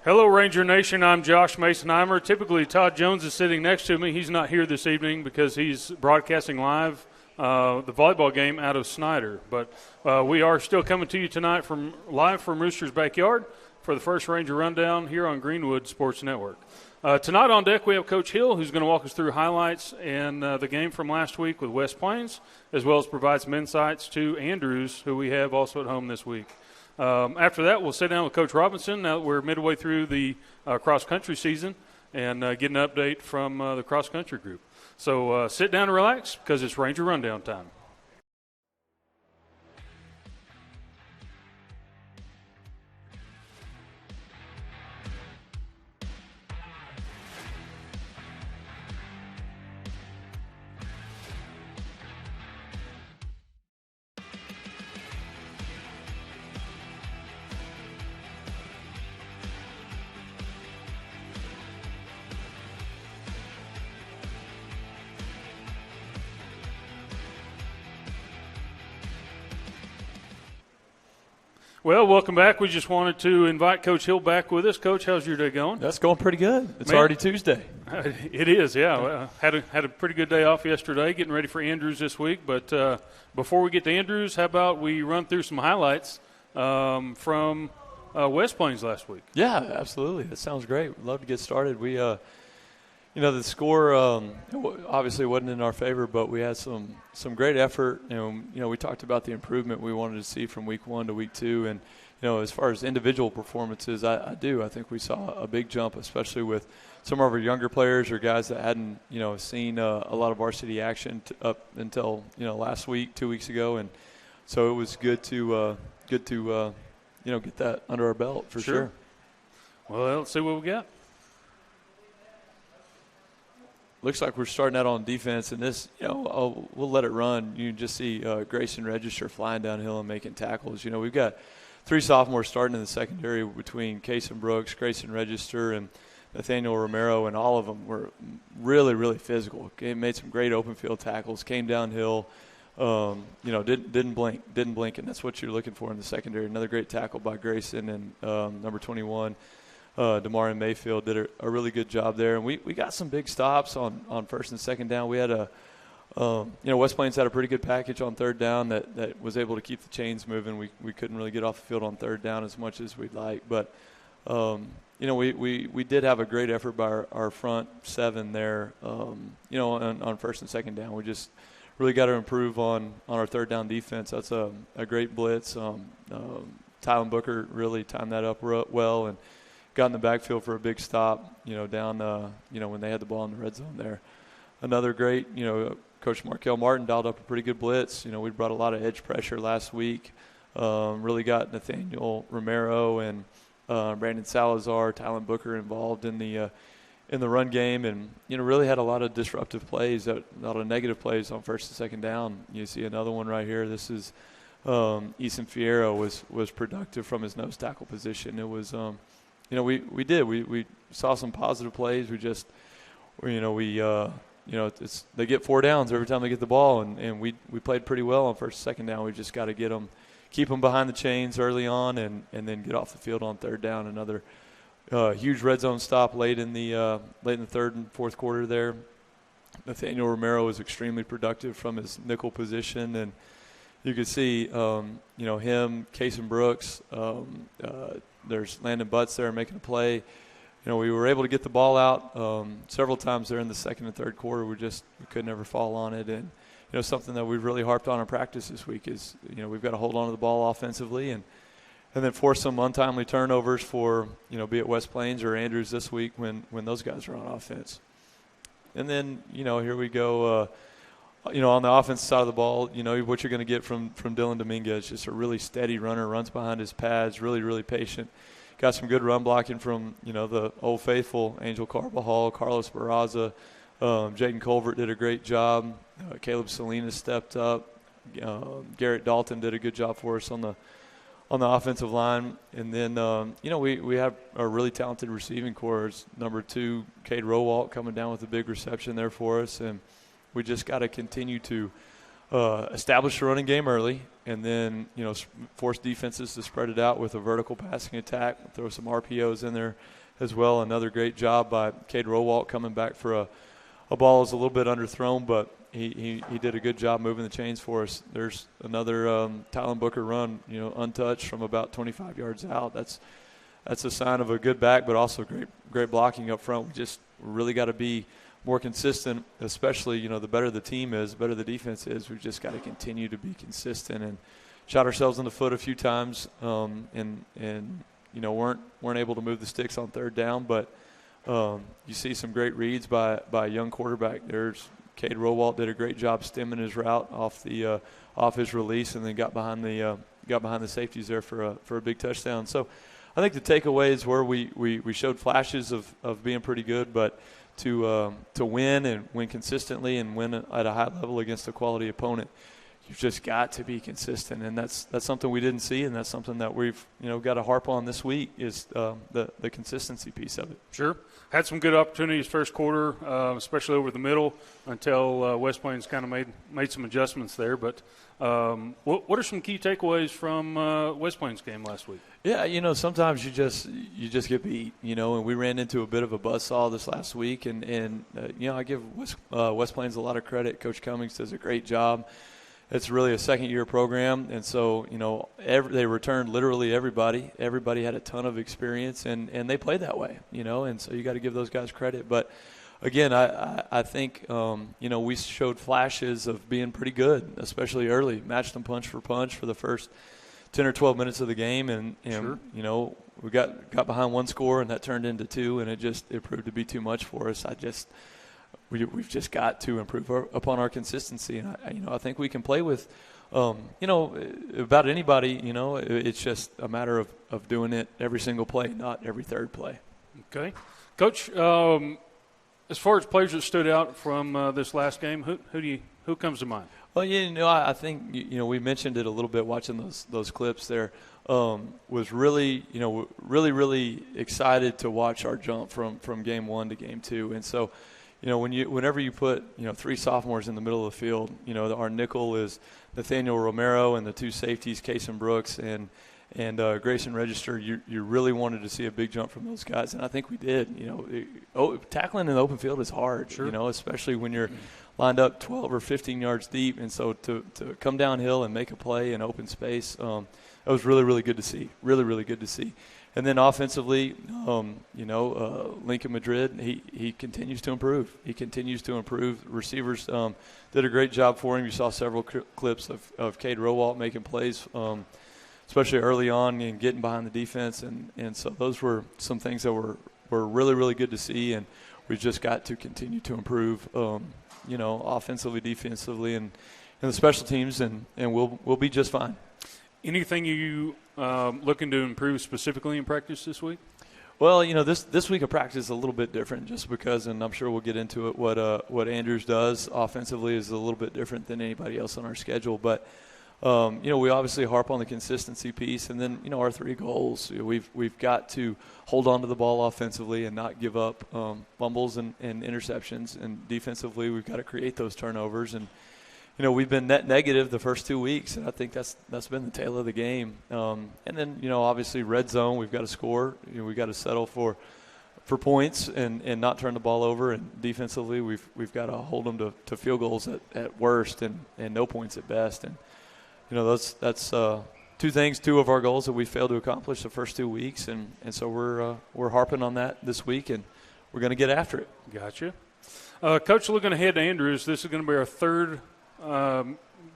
Hello, Ranger Nation. I'm Josh Masonheimer. Typically, Todd Jones is sitting next to me. He's not here this evening because he's broadcasting live the volleyball game out of Snyder. But we are still coming to you tonight live from Rooster's backyard for the first Ranger Rundown here on Greenwood Sports Network. Tonight on deck, we have Coach Hill, who's going to walk us through highlights and the game from last week with West Plains, as well as provide some insights to Andrews, who we have also at home this week. After that, we'll sit down with Coach Robinson now that we're midway through the cross-country season and get an update from the cross-country group. So sit down and relax because it's Ranger Rundown time. Well, welcome back. We just wanted to invite Coach Hill back with us. Coach, how's your day going? That's going pretty good. It's already Tuesday. It is, yeah. Had a pretty good day off yesterday, getting ready for Andrews this week. But before we get to Andrews, how about we run through some highlights from West Plains last week? Yeah, absolutely. That sounds great. We'd love to get started. We, the score obviously wasn't in our favor, but we had some great effort. We talked about the improvement we wanted to see from week 1 to week 2, and as far as individual performances, I think we saw a big jump, especially with some of our younger players or guys that hadn't seen a lot of varsity action up until last week, 2 weeks ago, and so it was good to get that under our belt for sure. Well, let's see what we got. Looks like we're starting out on defense, and this, we'll let it run. You can just see Grayson Register flying downhill and making tackles. We've got 3 sophomores starting in the secondary between Kason Brooks, Grayson Register, and Nathaniel Romero, and all of them were really, really physical. Made some great open field tackles, came downhill, didn't blink, and that's what you're looking for in the secondary. Another great tackle by Grayson and number 21. Damarian Mayfield did a really good job there. And we got some big stops on first and second down. We had West Plains had a pretty good package on third down that was able to keep the chains moving. We couldn't really get off the field on third down as much as we'd like. But, we did have a great effort by our front 7 there, on first and second down. We just really got to improve on our third down defense. That's a great blitz. Tylen Booker really timed that up well and got in the backfield for a big stop, down, when they had the ball in the red zone there. Another great, Coach Markel Martin dialed up a pretty good blitz. We brought a lot of edge pressure last week. Really got Nathaniel Romero and Brandon Salazar, Tylen Booker involved in the run game, and really had a lot of disruptive plays, a lot of negative plays on first and second down. You see another one right here. This is Eason Fierro was productive from his nose tackle position. It was we saw some positive plays. We just, they get 4 downs every time they get the ball, and we played pretty well on first and second down. We just got to keep them behind the chains early on, and then get off the field on third down. Another huge red zone stop late in the third and fourth quarter there. Nathaniel Romero was extremely productive from his nickel position, and you could see, him, Kason Brooks, there's Landon Butts there making a play. We were able to get the ball out several times there in the second and third quarter. We could never fall on it. And, something that we've really harped on in practice this week is, we've got to hold on to the ball offensively and then force some untimely turnovers for, be it West Plains or Andrews this week when those guys are on offense. And then, here we go. On the offensive side of the ball, what you're going to get from Dylan Dominguez, just a really steady runner, runs behind his pads, really, really patient. Got some good run blocking from, the old faithful, Angel Carbajal, Carlos Barraza. Jaden Colbert did a great job. Caleb Salinas stepped up. Garrett Dalton did a good job for us on the offensive line. And then, we have a really talented receiving corps. Number 2, Cade Rowalt coming down with a big reception there for us. And we just got to continue to establish the running game early, and then force defenses to spread it out with a vertical passing attack. Throw some RPOs in there as well. Another great job by Cade Rowalt coming back for a ball is a little bit underthrown, but he did a good job moving the chains for us. There's another Tylen Booker run, untouched from about 25 yards out. That's a sign of a good back, but also great blocking up front. We just really got to be more consistent, especially, the better the team is, the better the defense is. We've just got to continue to be consistent and shot ourselves in the foot a few times and weren't able to move the sticks on third down. But you see some great reads by a young quarterback. There's Cade Rowalt did a great job stemming his route off his release and then got behind the safeties there for a big touchdown. So I think the takeaways were we showed flashes of being pretty good, but to win and win consistently and win at a high level against a quality opponent, you've just got to be consistent, and that's something we didn't see, and that's something that we've got to harp on this week is the consistency piece of it. Sure. Had some good opportunities first quarter, especially over the middle, until West Plains kind of made some adjustments there. But what are some key takeaways from West Plains game last week? Yeah, sometimes you just get beat, and we ran into a bit of a buzzsaw this last week, and I give West Plains a lot of credit. Coach Cummings does a great job. It's really a second-year program, and so, they returned literally everybody. Everybody had a ton of experience, and they played that way, and so you got to give those guys credit. But, again, I think, we showed flashes of being pretty good, especially early. Matched them punch for the first 10 or 12 minutes of the game, and sure. We got behind one score, and that turned into two, and it proved to be too much for us. We've just got to improve upon our consistency, and I think we can play with, about anybody. It's just a matter of doing it every single play, not every third play. Okay, Coach. As far as players that stood out from this last game, who comes to mind? Well, I think we mentioned it a little bit watching those clips there. Was really really excited to watch our jump from game one to game two, and so. Whenever you put, three sophomores in the middle of the field, our nickel is Nathaniel Romero and the two safeties, Kason Brooks and Grayson Register. You really wanted to see a big jump from those guys, and I think we did. Tackling in the open field is hard, sure. Especially when you're lined up 12 or 15 yards deep. And so to come downhill and make a play in open space, that was really, really good to see, really, really good to see. And then offensively, Lincoln Madrid, he continues to improve. He continues to improve. Receivers did a great job for him. You saw several clips of Cade Rowalt making plays, especially early on and getting behind the defense. And so those were some things that were really, really good to see. And we've just got to continue to improve, offensively, defensively, and the special teams, and we'll be just fine. Anything you looking to improve specifically in practice this week? Well, this week of practice is a little bit different just because, and I'm sure we'll get into it, what Andrews does offensively is a little bit different than anybody else on our schedule. But, we obviously harp on the consistency piece, and then, our three goals. We've got to hold on to the ball offensively and not give up fumbles and interceptions. And defensively, we've got to create those turnovers. And, we've been net negative the first 2 weeks, and I think that's been the tail of the game. And then, obviously red zone, we've got to score. We've got to settle for points and not turn the ball over. And defensively, we've got to hold them to field goals at worst and no points at best. And, that's two of our goals that we failed to accomplish the first 2 weeks. And so we're harping on that this week, and we're going to get after it. Gotcha. Coach, looking ahead to Andrews, this is going to be our third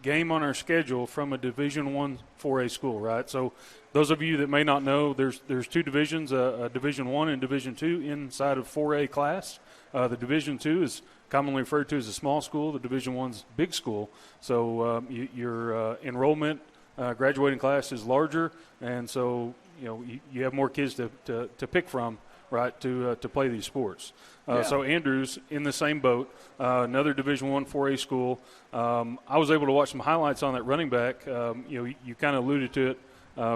game on our schedule from a Division I 4A school, right? So those of you that may not know, there's two divisions, a Division I and Division II inside of 4A class. The Division II is commonly referred to as a small school. The Division I's big school. So your enrollment, graduating class is larger, and so you have more kids to pick from, right, to play these sports. So Andrews in the same boat, another Division I 4A school. I was able to watch some highlights on that running back. You kind of alluded to it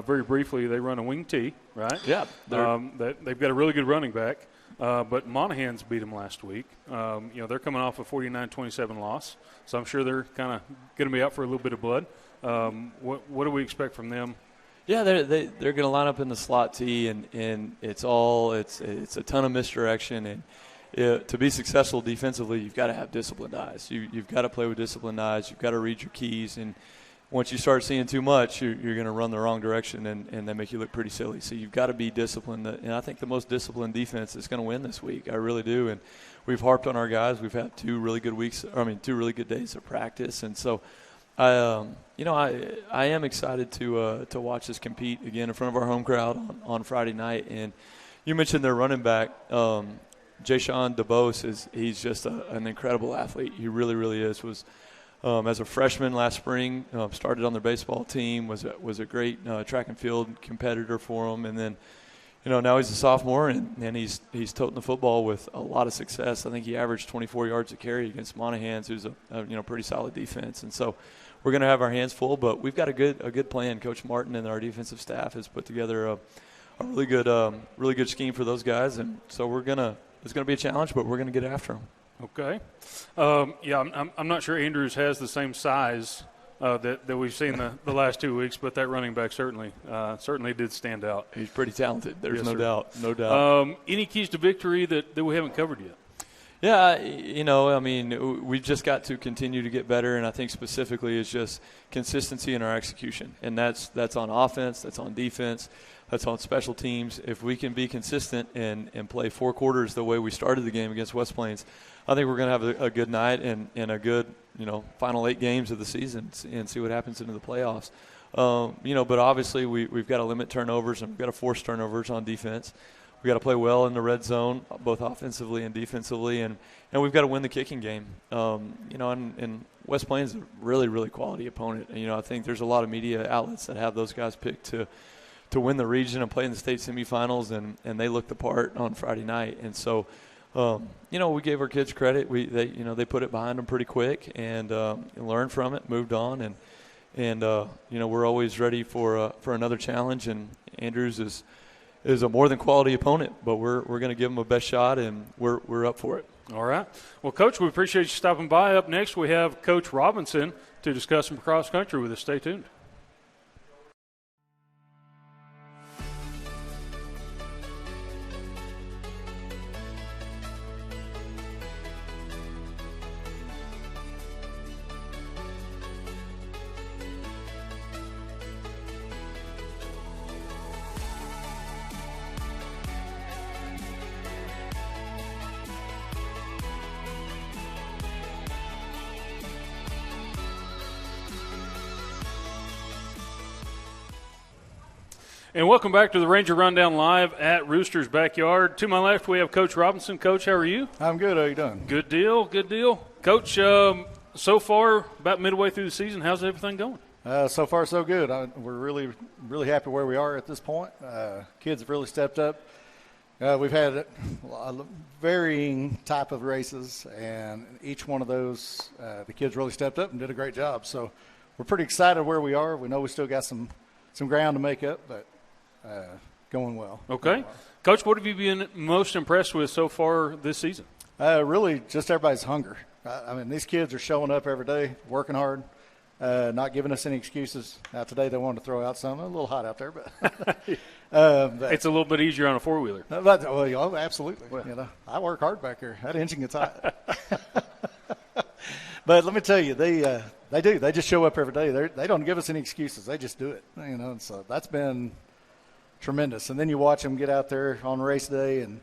very briefly. They run a wing T, right? Yeah. They've got a really good running back. But Monahans beat them last week. They're coming off a 49-27 loss, so I'm sure they're kind of going to be out for a little bit of blood. What do we expect from them? Yeah, they're going to line up in the slot tee, and it's a ton of misdirection. And to be successful defensively, you've got to have disciplined eyes. You've got to play with disciplined eyes. You've got to read your keys. And once you start seeing too much, you're going to run the wrong direction, and they make you look pretty silly. So you've got to be disciplined. And I think the most disciplined defense is going to win this week. I really do. And we've harped on our guys. We've had 2 really good days of practice. And so I am excited to watch us compete again in front of our home crowd on Friday night. And you mentioned their running back, Jayshawn DeBose. He's just an incredible athlete. He really, really is. As a freshman last spring, started on their baseball team. Was a great track and field competitor for them. And then, now he's a sophomore and he's toting the football with a lot of success. I think he averaged 24 yards a carry against Monaghan's, who's a pretty solid defense. And so we're going to have our hands full, but we've got a good plan. Coach Martin and our defensive staff has put together a really good scheme for those guys, and so it's going to be a challenge, but we're going to get after them. Okay. I'm not sure Andrews has the same size that we've seen the last 2 weeks, but that running back certainly did stand out. He's pretty talented. There's yes, no doubt. Any keys to victory that we haven't covered yet? Yeah, we've just got to continue to get better, and I think specifically it's just consistency in our execution, and that's on offense, that's on defense, that's on special teams. If we can be consistent and play 4 quarters the way we started the game against West Plains, I think we're going to have a good night and a good final 8 games of the season and see what happens into the playoffs. But obviously we've got to limit turnovers and we've got to force turnovers on defense. We've got to play well in the red zone, both offensively and defensively, and we've got to win the kicking game. And West Plains is a really, really quality opponent. And, I think there's a lot of media outlets that have those guys picked to win the region and play in the state semifinals, and they looked the part on Friday night. And so, we gave our kids credit. They put it behind them pretty quick and learned from it, moved on, and we're always ready for another challenge. And Andrews is a more than quality opponent, but we're going to give them a best shot, and we're up for it. All right. Well, Coach, we appreciate you stopping by. Up next, we have Coach Robinson to discuss some cross country with us. Stay tuned. And welcome back to the Ranger Rundown live at Rooster's Backyard. To my left, we have Coach Robinson. Coach, how are you? I'm good. How are you doing? Good deal, good deal. Coach, so far, about midway through the season, how's everything going? So far, so good. We're really, really happy where we are at this point. Kids have really stepped up. We've had a varying type of races, and each one of those, the kids really stepped up and did a great job. So we're pretty excited where we are. We know we still got some ground to make up, but going well. Okay. Coach, what have you been most impressed with so far this season? Really just everybody's hunger. These kids are showing up every day, working hard, not giving us any excuses. Now, today they wanted to throw out some. A little hot out there, but it's a little bit easier on a four-wheeler. Absolutely. I work hard back here. That engine gets hot. But let me tell you, they do. They just show up every day. They don't give us any excuses. They just do it. And so that's been tremendous. And then you watch them get out there on race day, and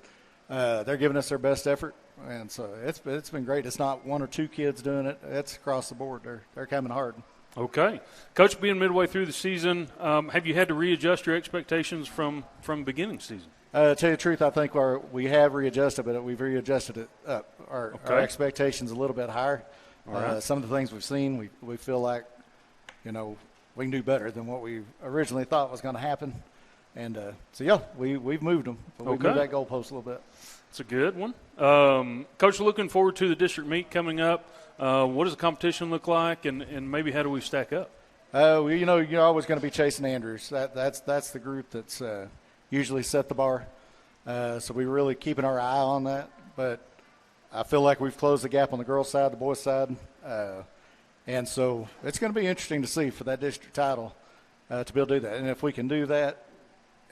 they're giving us their best effort. And so it's been great. It's not one or two kids doing it. It's across the board. They're coming hard. Okay. Coach, being midway through the season, have you had to readjust your expectations from beginning season? To tell you the truth, I think we have readjusted, but we've readjusted it up. Our expectations a little bit higher. Right. Some of the things we've seen, we feel like, we can do better than what we originally thought was going to happen. And we've moved them. But we've moved that goalpost a little bit. It's a good one. Coach, looking forward to the district meet coming up. What does the competition look like, and maybe how do we stack up? You're always going to be chasing Andrews. That's the group that's usually set the bar. So we're really keeping our eye on that. But I feel like we've closed the gap on the girls' side, the boys' side. And so it's going to be interesting to see for that district title to be able to do that. And if we can do that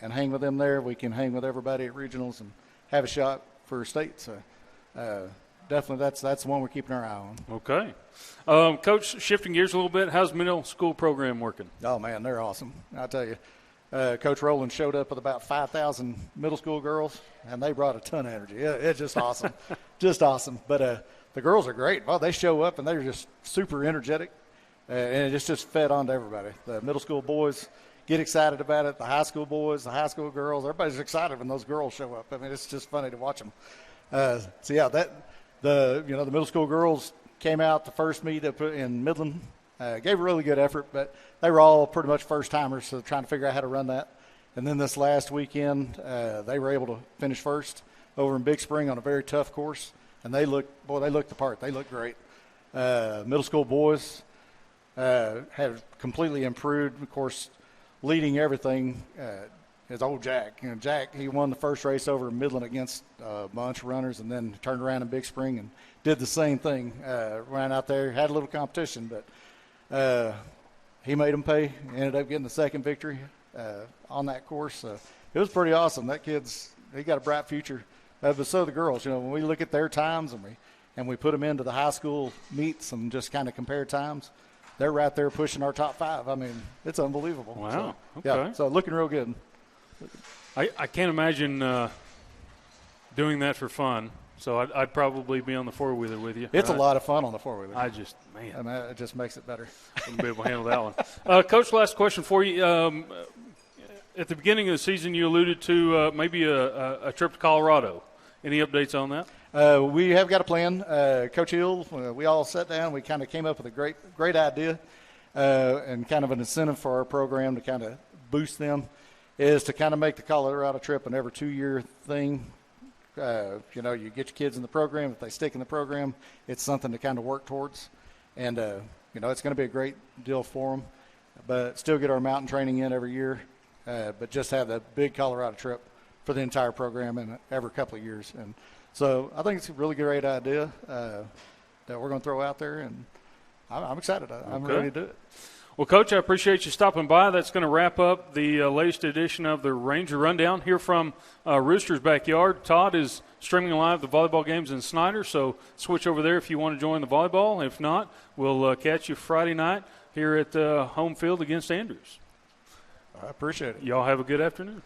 and hang with them there, we can hang with everybody at regionals and have a shot for state. So definitely that's the one we're keeping our eye on. Okay. Coach, shifting gears a little bit, how's middle school program working? Oh, man, they're awesome. I'll tell you. Coach Rowland showed up with about 5,000 middle school girls, and they brought a ton of energy. It's just awesome. Just awesome. But the girls are great. Well, they show up, and they're just super energetic, and it's just fed on to everybody. The middle school boys get excited about it. The high school boys, the high school girls, everybody's excited when those girls show up. I mean, it's just funny to watch them. So, yeah, the middle school girls came out the first meet up in Midland, gave a really good effort, but they were all pretty much first-timers, so trying to figure out how to run that. And then this last weekend, they were able to finish first over in Big Spring on a very tough course, and they looked the part. They looked great. Middle school boys have completely improved. Of course, leading everything is old Jack. Jack, he won the first race over in Midland against a bunch of runners, and then turned around in Big Spring and did the same thing. Ran out there, had a little competition, but he made them pay. Ended up getting the second victory on that course. So it was pretty awesome. That he got a bright future. But so the girls, when we look at their times and we put them into the high school meets and just kind of compare times, they're right there pushing our top 5. I mean, it's unbelievable. Wow. So, okay. Yeah, so looking real good. I can't imagine doing that for fun. So I'd probably be on the four-wheeler with you. It's a lot of fun on the four-wheeler. I mean, it just makes it better. Wouldn't be able to handle that one. Coach, last question for you. At the beginning of the season, you alluded to maybe a trip to Colorado. Any updates on that? We have got a plan. Coach Hill, we all sat down. We kind of came up with a great idea and kind of an incentive for our program to kind of boost them is to kind of make the Colorado trip an every 2-year thing. You get your kids in the program. If they stick in the program, it's something to kind of work towards. And, it's going to be a great deal for them. But still get our mountain training in every year, but just have that big Colorado trip for the entire program in every couple of years. And so I think it's a really great idea that we're going to throw out there, and I'm excited. I'm ready to do it. Well, Coach, I appreciate you stopping by. That's going to wrap up the latest edition of the Ranger Rundown here from Rooster's Backyard. Todd is streaming live the volleyball games in Snyder, so switch over there if you want to join the volleyball. If not, we'll catch you Friday night here at home field against Andrews. I appreciate it. Y'all have a good afternoon.